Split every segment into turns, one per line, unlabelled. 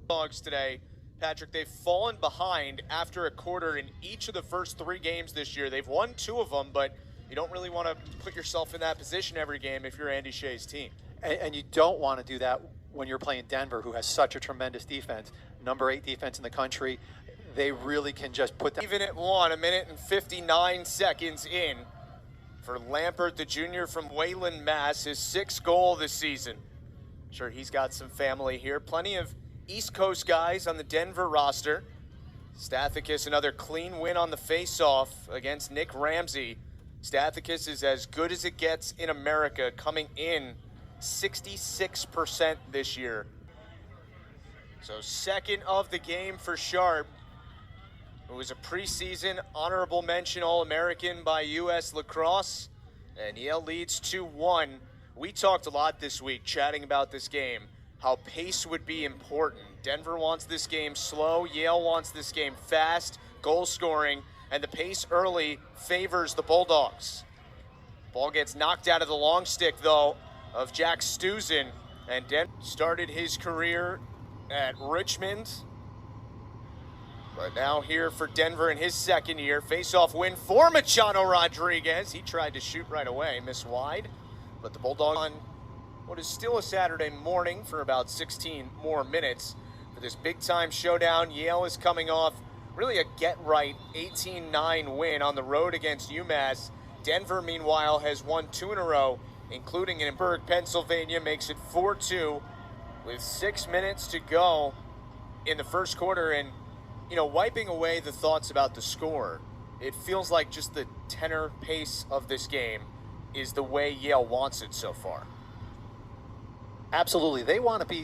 Dogs today. Patrick, they've fallen behind after a quarter in each of the first 3 games this year. They've won 2 of them, but you don't really want to put yourself in that position every game if you're Andy Shea's team.
And you don't want to do that when you're playing Denver, who has such a tremendous defense, number 8 defense in the country. They really can just put that.
Even at 1, 1 and 59 seconds in for Lampert, the junior from Wayland, Mass, his 6th goal this season. Sure, he's got some family here. Plenty of East Coast guys on the Denver roster. Stathakis, another clean win on the faceoff against Nick Ramsey. Stathakis is as good as it gets in America, coming in 66% this year. So second of the game for Sharp, who was a preseason honorable mention All-American by U.S. Lacrosse, and Yale leads 2-1. We talked a lot this week chatting about this game, how pace would be important. Denver wants this game slow, Yale wants this game fast, goal scoring, and the pace early favors the Bulldogs. Ball gets knocked out of the long stick, though, of Jack Stuzen, and Denver started his career at Richmond, but now here for Denver in his 2nd year. Face-off win for Machado Rodriguez. He tried to shoot right away, missed wide, but the Bulldogs on what is still a Saturday morning for about 16 more minutes for this big-time showdown. Yale is coming off really a get-right 18-9 win on the road against UMass. Denver, meanwhile, has won 2 in a row, including in Pittsburgh, Pennsylvania, makes it 4-2 with 6 minutes to go in the first quarter. And, you know, wiping away the thoughts about the score, it feels like just the tenor pace of this game is the way Yale wants it so far.
Absolutely. They want to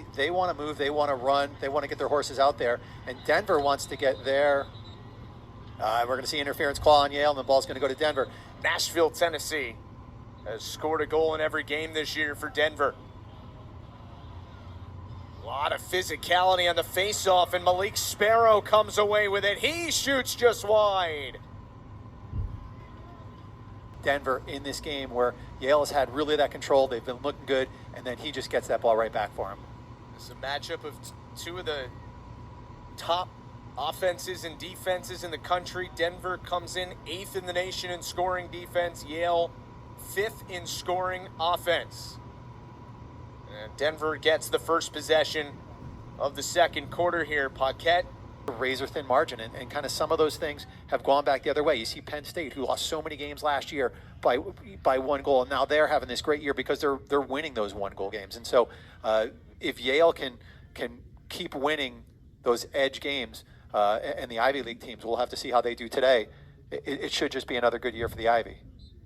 move, they want to run, they want to get their horses out there. And Denver wants to get there. We're going to see interference call on Yale, and the ball's going to go to Denver.
Nashville, Tennessee has scored a goal in every game this year for Denver. A lot of physicality on the face-off, and Malik Sparrow comes away with it. He shoots just wide.
Denver in this game where Yale has had really that control. They've been looking good, and then he just gets that ball right back for him.
This is a matchup of 2 of the top offenses and defenses in the country. Denver comes in 8th in the nation in scoring defense. Yale 5th in scoring offense. And Denver gets the first possession of the 2nd quarter here. Paquette.
Razor-thin margin, and kind of some of those things have gone back the other way. You see Penn State, who lost so many games last year by 1 goal, and now they're having this great year because they're winning those 1-goal games. And so if Yale can keep winning those edge games, and the Ivy League teams, we'll have to see how they do today. It should just be another good year for the Ivy.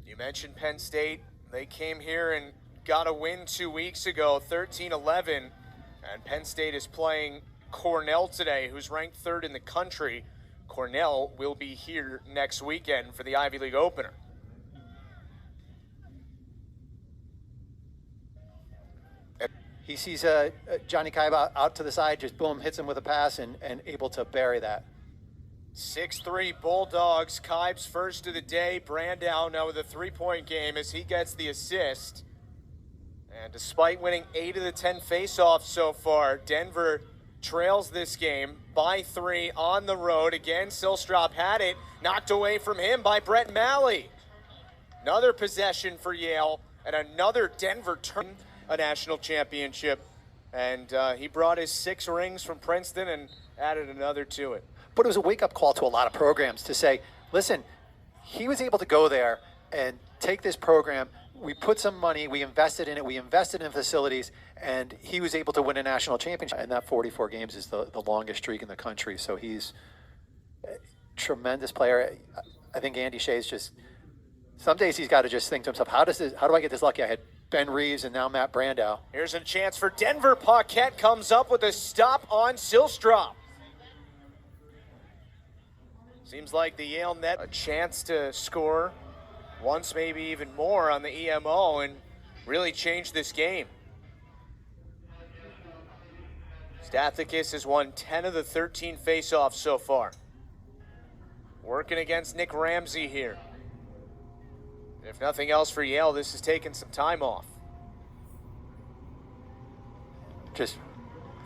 You mentioned Penn State. They came here and got a win 2 weeks ago, 13-11, and Penn State is playing Cornell today, who's ranked 3rd in the country. Cornell will be here next weekend for the Ivy League opener.
He sees Johnny Kaiba out to the side, just boom, hits him with a pass and able to bury that.
6-3 Bulldogs. Kibes first of the day. Brandow now with a 3-point game as he gets the assist. And despite winning 8 of the 10 face-offs so far, Denver trails this game by 3 on the road. Again, Silstrop had it, knocked away from him by Brett Malley. Another possession for Yale, and another Denver turn a national championship. And he brought his 6 rings from Princeton and added another to it.
But it was a wake-up call to a lot of programs to say, listen, he was able to go there and take this program. We put some money, we invested in it, we invested in facilities, and he was able to win a national championship. And that 44 games is the longest streak in the country. So he's a tremendous player. I think Andy Shea's just, some days he's got to just think to himself, how do I get this lucky? I had Ben Reeves and now Matt Brandow.
Here's a chance for Denver. Paquette comes up with a stop on Silstrop. Seems like the Yale net a chance to score once, maybe even more on the EMO and really change this game. Stathakis has won 10 of the 13 faceoffs so far. Working against Nick Ramsey here. If nothing else for Yale, this has taken some time off.
Just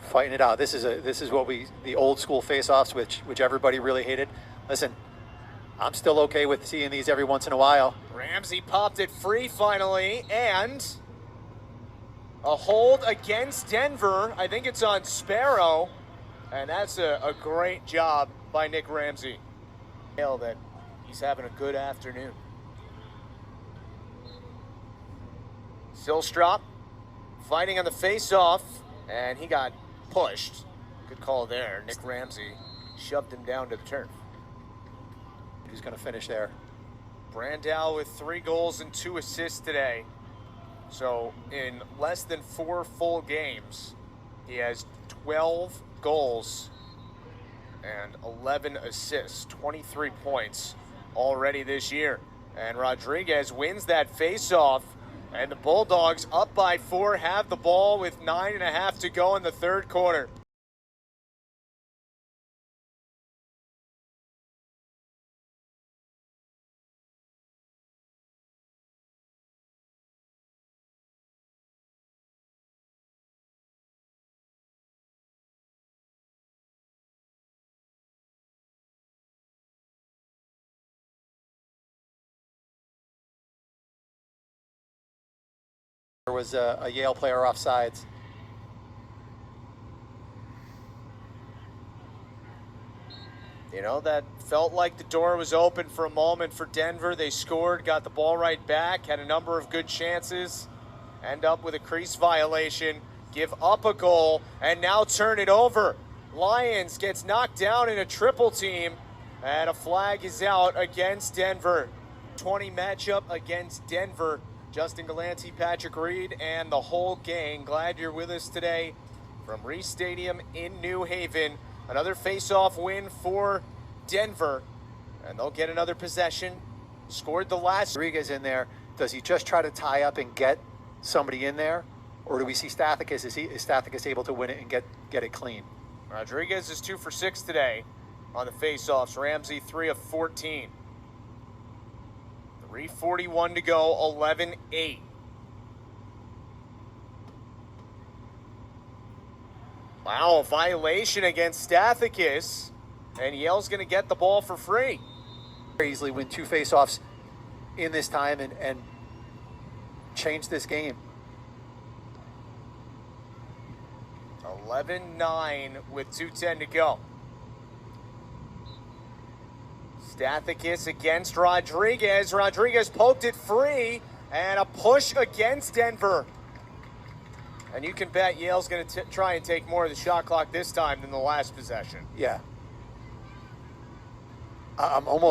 fighting it out. This is what the old school face-offs, which everybody really hated. Listen, I'm still okay with seeing these every once in a while.
Ramsey popped it free finally, and a hold against Denver. I think it's on Sparrow, and that's a great job by Nick Ramsey. That he's having a good afternoon. Silstrop fighting on the face-off, and he got pushed. Good call there. Nick Ramsey shoved him down to the turf.
Who's going to finish there?
Brandau with 3 goals and 2 assists today. So in less than 4 full games, he has 12 goals and 11 assists, 23 points already this year. And Rodriguez wins that face-off, and the Bulldogs up by 4, have the ball with 9.5 to go in the third quarter.
There was a Yale player offsides.
You know, that felt like the door was open for a moment for Denver. They scored, got the ball right back, had a number of good chances, end up with a crease violation, give up a goal, and now turn it over. Lions gets knocked down in a triple team, and a flag is out against Denver. 20 matchup against Denver. Justin Galanti, Patrick Reed, and the whole gang. Glad you're with us today from Reese Stadium in New Haven. Another face-off win for Denver, and they'll get another possession. Scored the last.
Rodriguez in there. Does he just try to tie up and get somebody in there, or do we see Stathakis? Is Stathakis able to win it and get it clean?
Rodriguez is 2 for 6 today on the face-offs. Ramsey 3 of 14. 3:41 to go, 11-8. Wow, a violation against Stathakis, and Yale's going to get the ball for free.
Easily win 2 face-offs in this time and change this game.
11-9 with 2:10 to go. Stathakis against Rodriguez. Rodriguez poked it free, and a push against Denver. And you can bet Yale's going to try and take more of the shot clock this time than the last possession.
Yeah. I'm almost